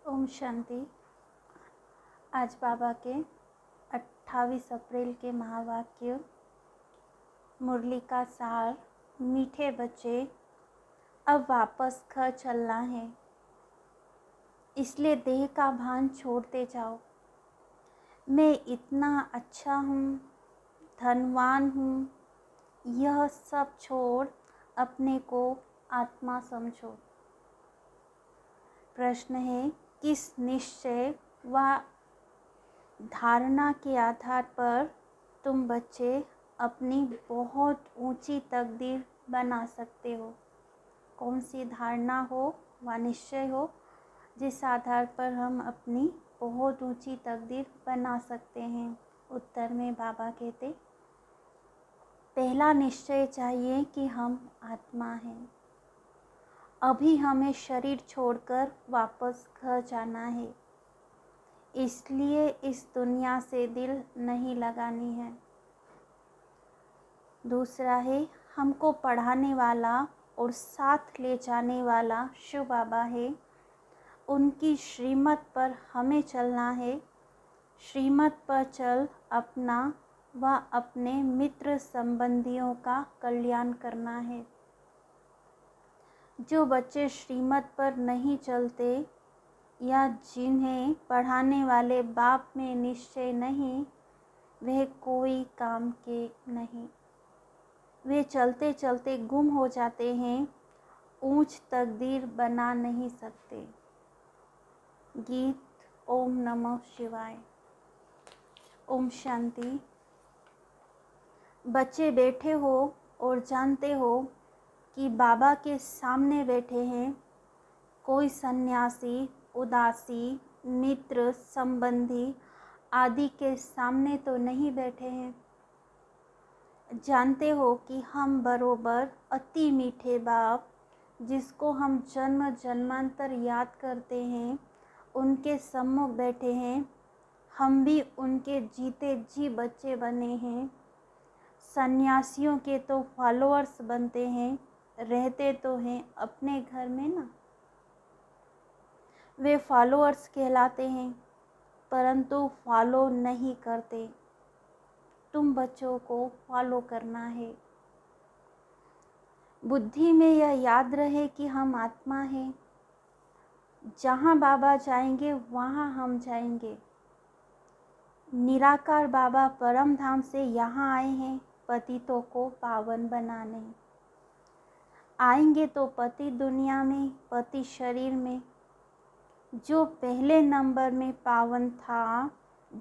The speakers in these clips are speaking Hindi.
ओम शांति। आज बाबा के 28 अप्रैल के महावाक्य। मुरली का सार। मीठे बच्चे, अब वापस घर चलना है, इसलिए देह का भान छोड़ते जाओ। मैं इतना अच्छा हूँ, धनवान हूँ, यह सब छोड़ अपने को आत्मा समझो। प्रश्न है, किस निश्चय व धारणा के आधार पर तुम बच्चे अपनी बहुत ऊंची तकदीर बना सकते हो? कौन सी धारणा हो व निश्चय हो जिस आधार पर हम अपनी बहुत ऊंची तकदीर बना सकते हैं? उत्तर में बाबा कहते, पहला निश्चय चाहिए कि हम आत्मा हैं। अभी हमें शरीर छोड़कर वापस घर जाना है, इसलिए इस दुनिया से दिल नहीं लगानी है। दूसरा है, हमको पढ़ाने वाला और साथ ले जाने वाला शिव बाबा है। उनकी श्रीमत पर हमें चलना है। श्रीमत पर चल अपना व अपने मित्र संबंधियों का कल्याण करना है। जो बच्चे श्रीमत पर नहीं चलते या जिन्हें पढ़ाने वाले बाप में निश्चय नहीं, वह कोई काम के नहीं। वे चलते चलते गुम हो जाते हैं, ऊंच तकदीर बना नहीं सकते। गीत। ओम नमः शिवाय। ओम शांति। बच्चे बैठे हो और जानते हो कि बाबा के सामने बैठे हैं। कोई सन्यासी, उदासी, मित्र, संबंधी आदि के सामने तो नहीं बैठे हैं। जानते हो कि हम बरोबर अति मीठे बाप, जिसको हम जन्म जन्मांतर याद करते हैं, उनके सम्मुख बैठे हैं। हम भी उनके जीते जी बच्चे बने हैं। सन्यासियों के तो फॉलोअर्स बनते हैं, रहते तो हैं अपने घर में ना। वे फॉलोअर्स कहलाते हैं, परंतु फॉलो नहीं करते। तुम बच्चों को फॉलो करना है। बुद्धि में यह याद रहे कि हम आत्मा हैं। जहाँ बाबा जाएंगे वहाँ हम जाएंगे। निराकार बाबा परम धाम से यहाँ आए हैं पतितों को पावन बनाने। आएंगे तो पति दुनिया में, पति शरीर में। जो पहले नंबर में पावन था,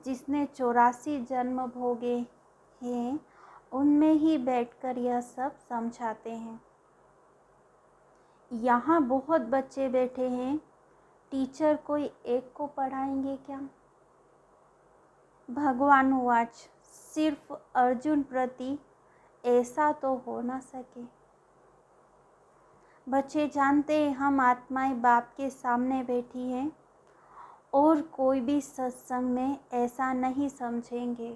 जिसने 84 जन्म भोगे हैं, उनमें ही बैठकर यह सब समझाते हैं। यहाँ बहुत बच्चे बैठे हैं, टीचर कोई एक को पढ़ाएंगे क्या? भगवान वाच, सिर्फ अर्जुन प्रति ऐसा तो हो ना सके। बच्चे जानते हैं हम आत्माएं बाप के सामने बैठी हैं और कोई भी सत्संग में ऐसा नहीं समझेंगे।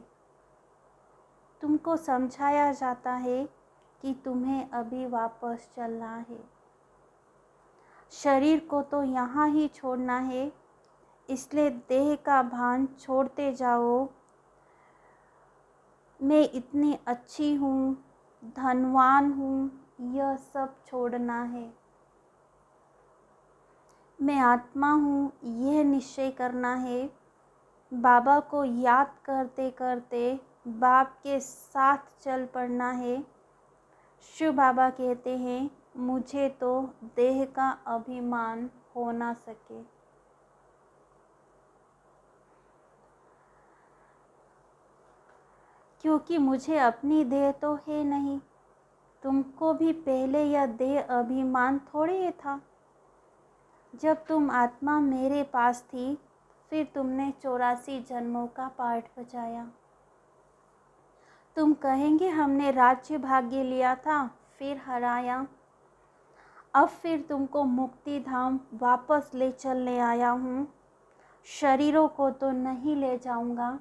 तुमको समझाया जाता है कि तुम्हें अभी वापस चलना है। शरीर को तो यहाँ ही छोड़ना है, इसलिए देह का भान छोड़ते जाओ। मैं इतनी अच्छी हूँ, धनवान हूँ, यह सब छोड़ना है। मैं आत्मा हूँ, यह निश्चय करना है। बाबा को याद करते करते बाप के साथ चल पड़ना है। शिव बाबा कहते हैं, मुझे तो देह का अभिमान हो ना सके। क्योंकि मुझे अपनी देह तो है नहीं। तुमको भी पहले यह देह अभिमान थोड़ी ही था। जब तुम आत्मा मेरे पास थी, फिर तुमने 84 जन्मों का पाठ बजाया। तुम कहेंगे हमने राज्य भाग्य लिया था, फिर हराया। अब फिर तुमको मुक्ति धाम वापस ले चलने आया हूँ। शरीरों को तो नहीं ले जाऊँगा।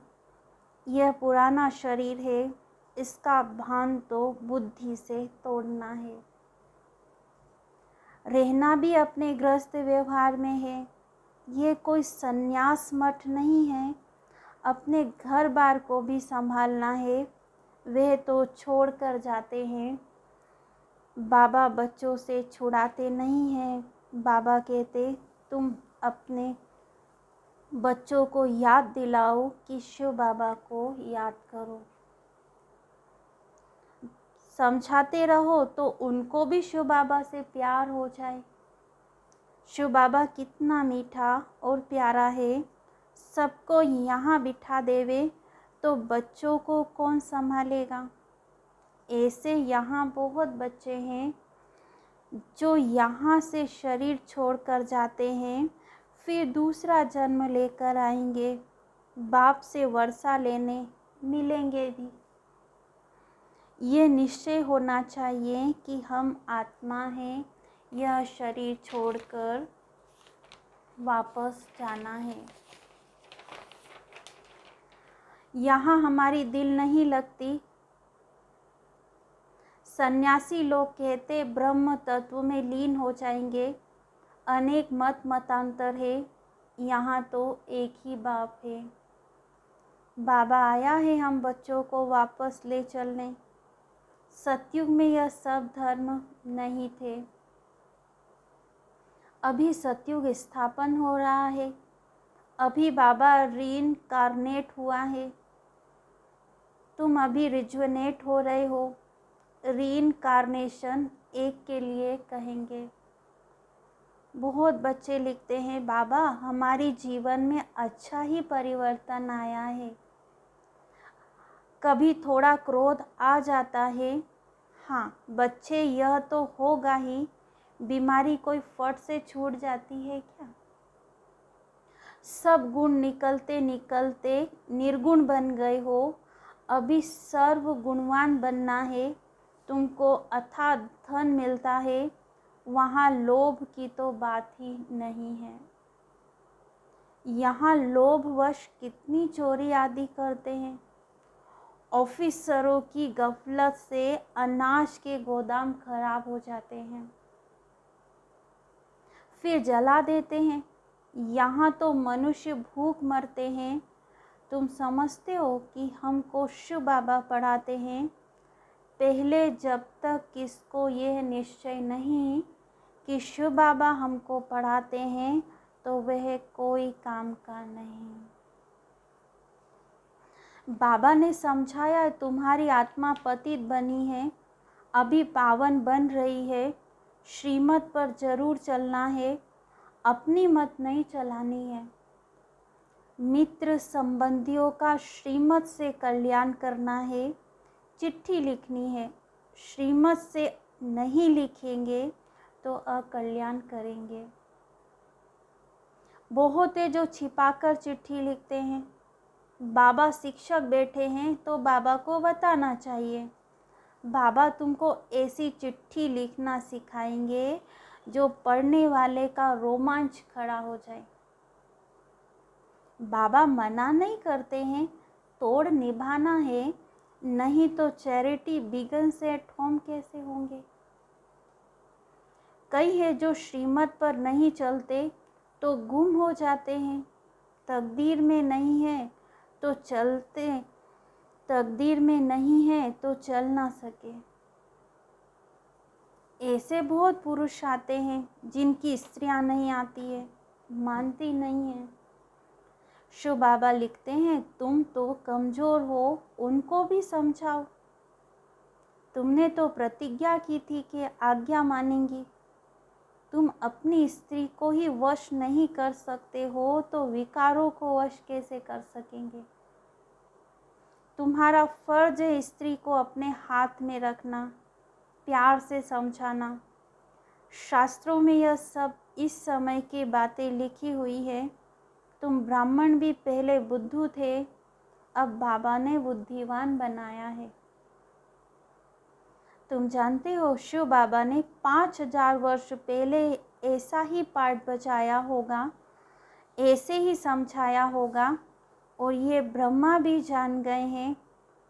यह पुराना शरीर है, इसका भान तो बुद्धि से तोड़ना है। रहना भी अपने गृहस्थ व्यवहार में है। ये कोई संन्यास मठ नहीं है। अपने घर बार को भी संभालना है। वह तो छोड़ कर जाते हैं। बाबा बच्चों से छुड़ाते नहीं हैं। बाबा कहते तुम अपने बच्चों को याद दिलाओ कि शिव बाबा को याद करो। समझाते रहो तो उनको भी शिव बाबा से प्यार हो जाए। शिव बाबा कितना मीठा और प्यारा है। सबको यहाँ बिठा देवे तो बच्चों को कौन संभालेगा। ऐसे यहाँ बहुत बच्चे हैं जो यहाँ से शरीर छोड़कर जाते हैं, फिर दूसरा जन्म लेकर आएंगे, बाप से वर्षा लेने मिलेंगे भी। ये निश्चय होना चाहिए कि हम आत्मा हैं, यह शरीर छोड़कर वापस जाना है। यहाँ हमारी दिल नहीं लगती। सन्यासी लोग कहते ब्रह्म तत्व में लीन हो जाएंगे। अनेक मत मतांतर है, यहाँ तो एक ही बाप है। बाबा आया है हम बच्चों को वापस ले चलने। सतयुग में यह सब धर्म नहीं थे। अभी सतयुग स्थापन हो रहा है। अभी बाबा रीइंकार्नेट हुआ है। तुम अभी रिजुवेनेट हो रहे हो। रीइंकार्नेशन एक के लिए कहेंगे। बहुत बच्चे लिखते हैं बाबा हमारी जीवन में अच्छा ही परिवर्तन आया है। कभी थोड़ा क्रोध आ जाता है। हाँ बच्चे यह तो होगा ही। बीमारी कोई फट से छूट जाती है क्या। सब गुण निकलते निकलते निर्गुण बन गए हो। अभी सर्व गुणवान बनना है। तुमको अथाह धन मिलता है। वहाँ लोभ की तो बात ही नहीं है। यहाँ लोभवश कितनी चोरी आदि करते हैं। ऑफिसरों की गफलत से अनाज के गोदाम खराब हो जाते हैं, फिर जला देते हैं। यहाँ तो मनुष्य भूख मरते हैं। तुम समझते हो कि हमको शिव बाबा पढ़ाते हैं। पहले जब तक किसको यह निश्चय नहीं कि शिव बाबा हमको पढ़ाते हैं तो वह कोई काम का नहीं। बाबा ने समझाया तुम्हारी आत्मा पतित बनी है, अभी पावन बन रही है। श्रीमत पर जरूर चलना है, अपनी मत नहीं चलानी है। मित्र संबंधियों का श्रीमत से कल्याण करना है। चिट्ठी लिखनी है। श्रीमत से नहीं लिखेंगे तो अकल्याण करेंगे। बहुत है जो छिपाकर चिट्ठी लिखते हैं। बाबा शिक्षक बैठे हैं तो बाबा को बताना चाहिए। बाबा तुमको ऐसी चिट्ठी लिखना सिखाएंगे जो पढ़ने वाले का रोमांच खड़ा हो जाए। बाबा मना नहीं करते हैं, तोड़ निभाना है, नहीं तो चैरिटी बिगन्स एट होम कैसे होंगे। कई है जो श्रीमत पर नहीं चलते तो गुम हो जाते हैं। तकदीर में नहीं है तो चलते, तकदीर में नहीं है तो चल ना सके। ऐसे बहुत पुरुष आते हैं जिनकी स्त्रियां नहीं आती है, मानती नहीं है। शिव बाबा लिखते हैं तुम तो कमज़ोर हो, उनको भी समझाओ। तुमने तो प्रतिज्ञा की थी कि आज्ञा मानेंगी। तुम अपनी स्त्री को ही वश नहीं कर सकते हो तो विकारों को वश कैसे कर सकेंगे। तुम्हारा फर्ज है स्त्री को अपने हाथ में रखना, प्यार से समझाना। शास्त्रों में यह सब इस समय की बातें लिखी हुई है। तुम ब्राह्मण भी पहले बुद्धू थे, अब बाबा ने बुद्धिवान बनाया है। तुम जानते हो शिव बाबा ने 5000 वर्ष पहले ऐसा ही पाठ बजाया होगा, ऐसे ही समझाया होगा और ये ब्रह्मा भी जान गए हैं।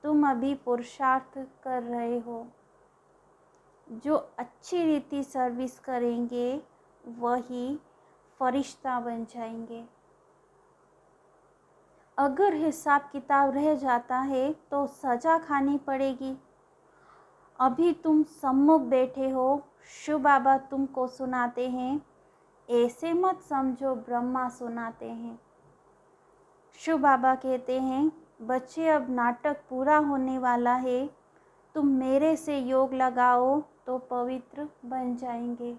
तुम अभी पुरुषार्थ कर रहे हो। जो अच्छी रीति सर्विस करेंगे वही फरिश्ता बन जाएंगे। अगर हिसाब किताब रह जाता है तो सज़ा खानी पड़ेगी। अभी तुम सम्मुख बैठे हो, शिव बाबा तुमको सुनाते हैं, ऐसे मत समझो ब्रह्मा सुनाते हैं। शिव बाबा कहते हैं, बच्चे अब नाटक पूरा होने वाला है, तुम मेरे से योग लगाओ तो पवित्र बन जाएंगे।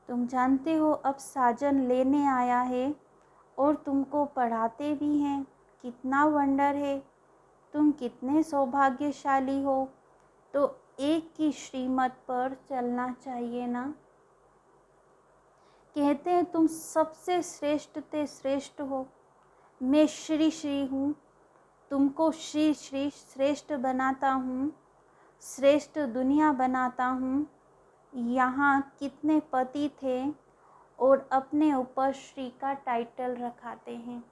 तुम जानते हो अब साजन लेने आया है और तुमको पढ़ाते भी हैं, कितना वंडर है, तुम कितने सौभाग्यशाली हो। तो एक की श्रीमत पर चलना चाहिए ना। कहते हैं तुम सबसे श्रेष्ठ ते श्रेष्ठ हो, मैं श्री श्री हूँ, तुमको श्री श्री श्रेष्ठ बनाता हूँ, श्रेष्ठ दुनिया बनाता हूँ। यहाँ कितने पति थे और अपने ऊपर श्री का टाइटल रखाते हैं।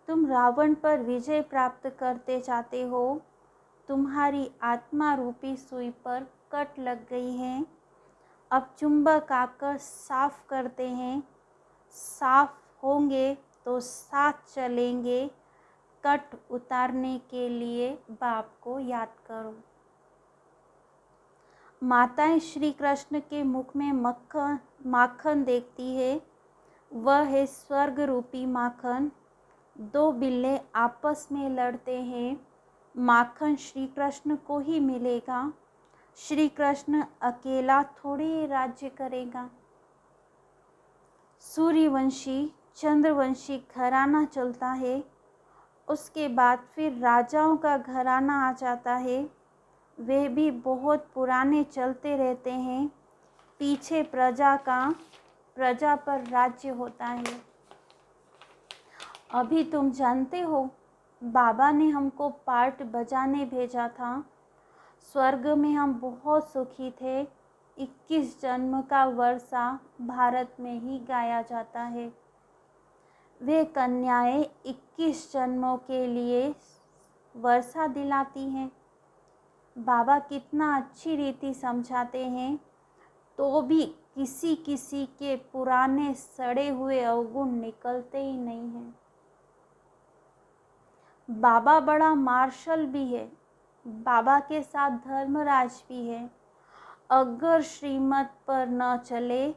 तुम रावण पर विजय प्राप्त करते जाते हो, तुम्हारी आत्मा रूपी सुई पर कट लग गई है। अब चुंबक आकर साफ करते हैं, साफ होंगे तो साथ चलेंगे। कट उतारने के लिए बाप को याद करो। माताएं श्री कृष्ण के मुख में माखन देखती है, वह है स्वर्ग रूपी माखन। दो बिल्ले आपस में लड़ते हैं, माखन श्री कृष्ण को ही मिलेगा। श्री कृष्ण अकेला थोड़ी राज्य करेगा। सूर्यवंशी चंद्रवंशी घराना चलता है, उसके बाद फिर राजाओं का घराना आ जाता है, वे भी बहुत पुराने चलते रहते हैं। पीछे प्रजा पर राज्य होता है। अभी तुम जानते हो, बाबा ने हमको पार्ट बजाने भेजा था। स्वर्ग में हम बहुत सुखी थे। 21 जन्म का वर्षा भारत में ही गाया जाता है। वे कन्याएं 21 जन्मों के लिए वर्षा दिलाती हैं। बाबा कितना अच्छी रीति समझाते हैं, तो भी किसी किसी के पुराने सड़े हुए अवगुण निकलते ही नहीं हैं। बाबा बड़ा मार्शल भी है, बाबा के साथ धर्मराज भी है। अगर श्रीमत पर न चले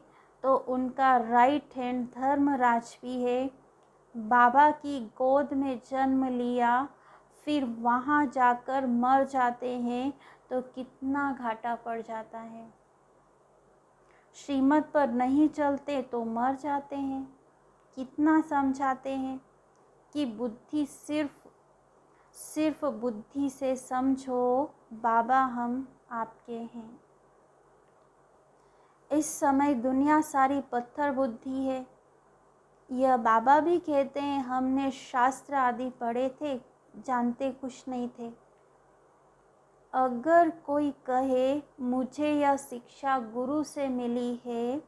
तो उनका राइट हैंड धर्मराज भी है। बाबा की गोद में जन्म लिया, फिर वहाँ जाकर मर जाते हैं तो कितना घाटा पड़ जाता है। श्रीमत पर नहीं चलते तो मर जाते हैं। कितना समझाते हैं कि बुद्धि सिर्फ बुद्धि से समझो, बाबा हम आपके हैं। इस समय दुनिया सारी पत्थर बुद्धि है। यह बाबा भी कहते हैं, हमने शास्त्र आदि पढ़े थे, जानते कुछ नहीं थे। अगर कोई कहे मुझे यह शिक्षा गुरु से मिली है,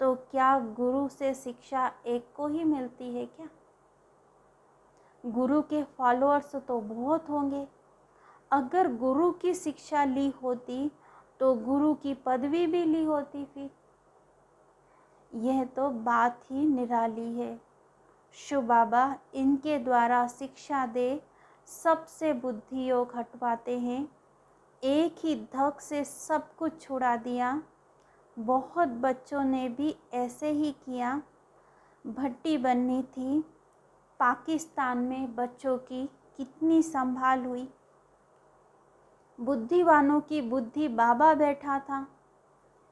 तो क्या गुरु से शिक्षा एक को ही मिलती है क्या? गुरु के फॉलोअर्स तो बहुत होंगे। अगर गुरु की शिक्षा ली होती तो गुरु की पदवी भी ली होती। फिर यह तो बात ही निराली है। शिव बाबा इनके द्वारा शिक्षा दे सबसे बुद्धि योग हटवाते हैं। एक ही धक से सब कुछ छुड़ा दिया। बहुत बच्चों ने भी ऐसे ही किया। भट्टी बननी थी, पाकिस्तान में बच्चों की कितनी संभाल हुई। बुद्धिवानों की बुद्धि बाबा बैठा था।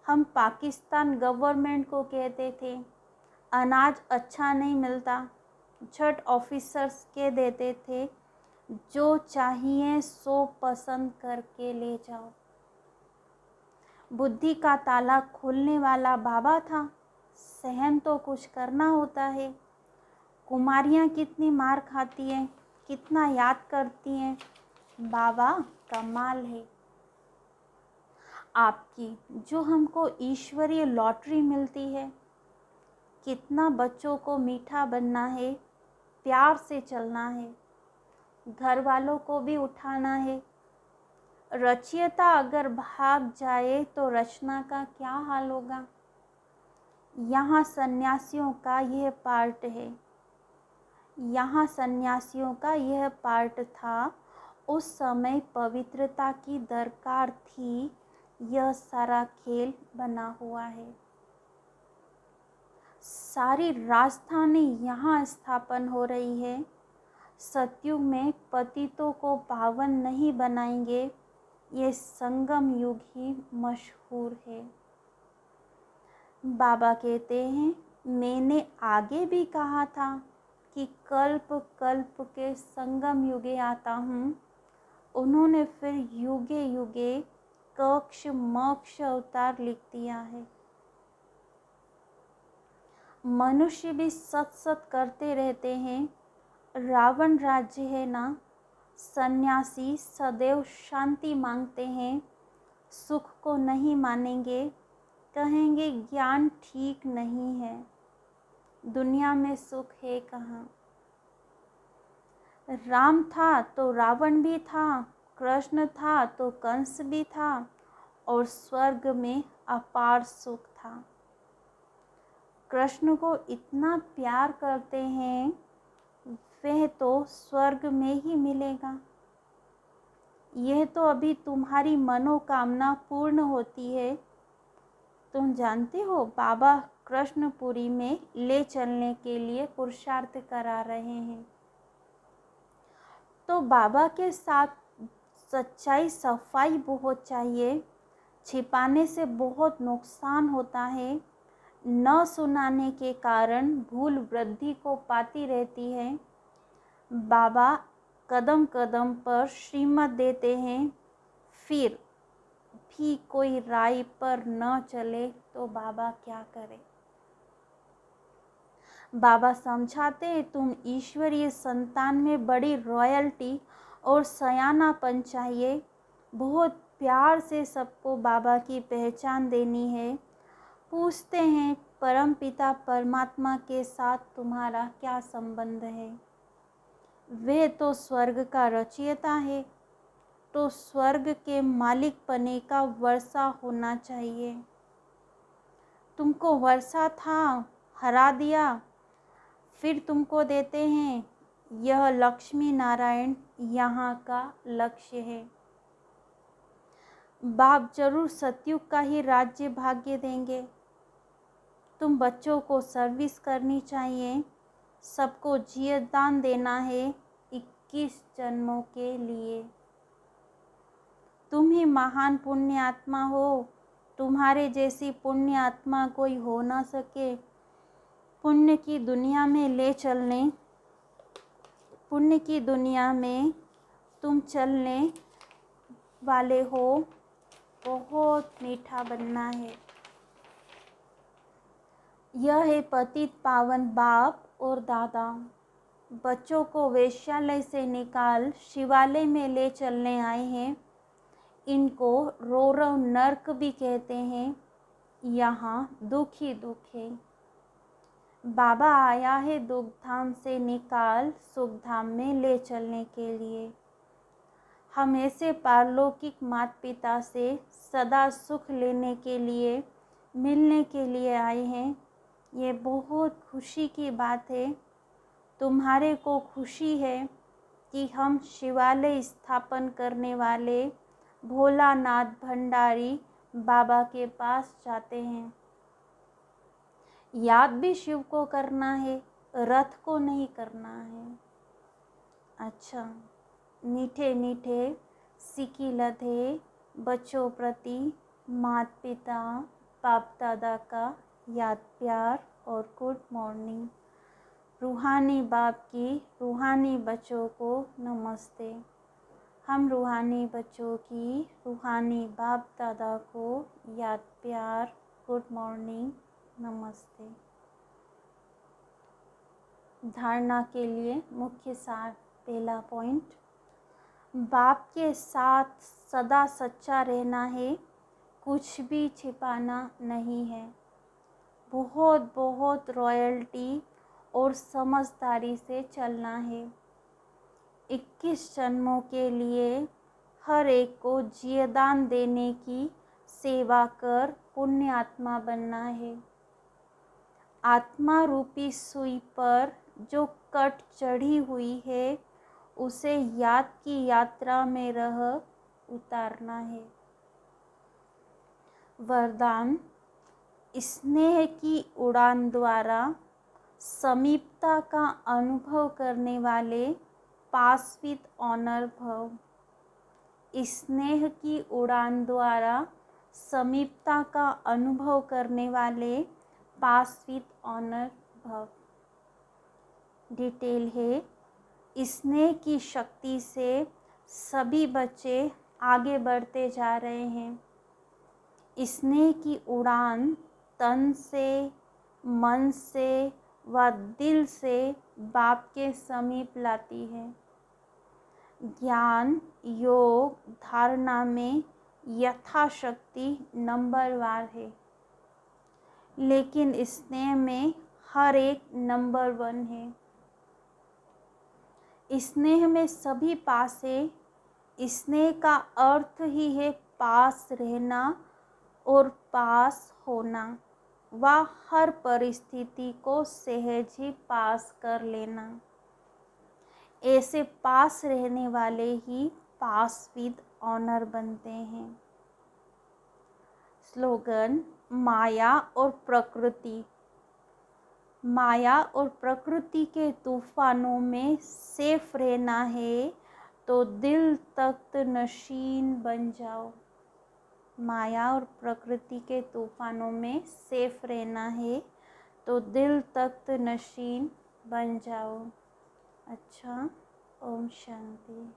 हम पाकिस्तान गवर्नमेंट को कहते थे अनाज अच्छा नहीं मिलता, झट ऑफिसर्स कह देते थे जो चाहिए सो पसंद करके ले जाओ। बुद्धि का ताला खोलने वाला बाबा था। सहन तो कुछ करना होता है। कुमारियाँ कितनी मार खाती हैं, कितना याद करती हैं। बाबा कमाल है आपकी, जो हमको ईश्वरीय लॉटरी मिलती है। कितना बच्चों को मीठा बनना है, प्यार से चलना है, घर वालों को भी उठाना है। रचयिता अगर भाग जाए तो रचना का क्या हाल होगा। यहाँ सन्यासियों का यह पार्ट है, यहाँ सन्यासियों का यह पार्ट था। उस समय पवित्रता की दरकार थी। यह सारा खेल बना हुआ है। सारी राजधानी यहाँ स्थापन हो रही है। सतयुग में पतितों को पावन नहीं बनाएंगे। ये संगम युग ही मशहूर है। बाबा कहते हैं, मैंने आगे भी कहा था कि कल्प कल्प के संगम युगे आता हूँ। उन्होंने फिर युगे युगे कक्ष मोक्ष अवतार लिख दिया है। मनुष्य भी सत सत करते रहते हैं। रावण राज्य है ना। सन्यासी सदैव शांति मांगते हैं, सुख को नहीं मानेंगे। कहेंगे ज्ञान ठीक नहीं है, दुनिया में सुख है कहाँ। राम था तो रावण भी था, कृष्ण था तो कंस भी था, और स्वर्ग में अपार सुख था। कृष्ण को इतना प्यार करते हैं, वह तो स्वर्ग में ही मिलेगा। यह तो अभी तुम्हारी मनोकामना पूर्ण होती है। तुम जानते हो, बाबा कृष्णपुरी में ले चलने के लिए पुरुषार्थ करा रहे हैं। तो बाबा के साथ सच्चाई सफाई बहुत चाहिए। छिपाने से बहुत नुकसान होता है। न सुनाने के कारण भूल वृद्धि को पाती रहती है। बाबा कदम कदम पर श्रीमत देते हैं, फिर भी कोई राय पर न चले तो बाबा क्या करे। बाबा समझाते हैं, तुम ईश्वरीय संतान में बड़ी रॉयल्टी और सयानापन चाहिए। बहुत प्यार से सबको बाबा की पहचान देनी है। पूछते हैं, परमपिता परमात्मा के साथ तुम्हारा क्या संबंध है? वे तो स्वर्ग का रचयिता है, तो स्वर्ग के मालिक पने का वर्षा होना चाहिए। तुमको वर्षा था, हरा दिया, फिर तुमको देते हैं। यह लक्ष्मी नारायण यहाँ का लक्ष्य है। बाप जरूर सतयुग का ही राज्य भाग्य देंगे। तुम बच्चों को सर्विस करनी चाहिए। सबको जीवदान देना है 21 जन्मों के लिए। तुम ही महान पुण्य आत्मा हो। तुम्हारे जैसी पुण्य आत्मा कोई हो ना सके। पुण्य की दुनिया में ले चलने, पुण्य की दुनिया में तुम चलने वाले हो। बहुत मीठा बनना है। यह है पतित पावन बाप और दादा। बच्चों को वेश्यालय से निकाल शिवालय में ले चलने आए हैं। इनको रौरव नर्क भी कहते हैं। यहाँ दुख ही दुख है। बाबा आया है दुख धाम से निकाल सुख धाम में ले चलने के लिए। हम ऐसे पारलौकिक माता पिता से सदा सुख लेने के लिए, मिलने के लिए आए हैं। ये बहुत खुशी की बात है। तुम्हारे को खुशी है कि हम शिवालय स्थापन करने वाले भोलानाथ भंडारी बाबा के पास जाते हैं। याद भी शिव को करना है, रथ को नहीं करना है। अच्छा, मीठे मीठे सिकी लधे बच्चों प्रति माता पिता बाप दादा का याद प्यार और गुड मॉर्निंग। रूहानी बाप की रूहानी बच्चों को नमस्ते। हम रूहानी बच्चों की रूहानी बाप दादा को याद प्यार गुड मॉर्निंग नमस्ते। धारणा के लिए मुख्य सार। पहला पॉइंट, बाप के साथ सदा सच्चा रहना है, कुछ भी छिपाना नहीं है। बहुत बहुत रॉयल्टी और समझदारी से चलना है। 21 जन्मों के लिए हर एक को जीवदान देने की सेवा कर पुण्य आत्मा बनना है। आत्मा रूपी सुई पर जो कट चढ़ी हुई है उसे याद की यात्रा में रह उतारना है। वरदान: स्नेह की उड़ान द्वारा समीपता का अनुभव करने वाले पास विद ऑनर भव। स्नेह की उड़ान द्वारा समीपता का अनुभव करने वाले पास विद ऑनर भव। डिटेल है, स्नेह की शक्ति से सभी बच्चे आगे बढ़ते जा रहे हैं। स्नेह की उड़ान तन से, मन से व दिल से बाप के समीप लाती है। ज्ञान, योग, धारणा में यथाशक्ति नंबरवार है, लेकिन स्नेह में हर एक नंबर 1 है। स्नेह में सभी पास है। स्नेह का अर्थ ही है पास रहना और पास होना व हर परिस्थिति को सहज ही पास कर लेना। ऐसे पास रहने वाले ही पास विद ऑनर बनते हैं। स्लोगन: माया और प्रकृति। माया और प्रकृति के तूफानों में सेफ रहना है तो दिल तख्त नशीन बन जाओ। माया और प्रकृति के तूफानों में सेफ रहना है तो दिल तख्त नशीन बन जाओ। अच्छा, ओम शांति।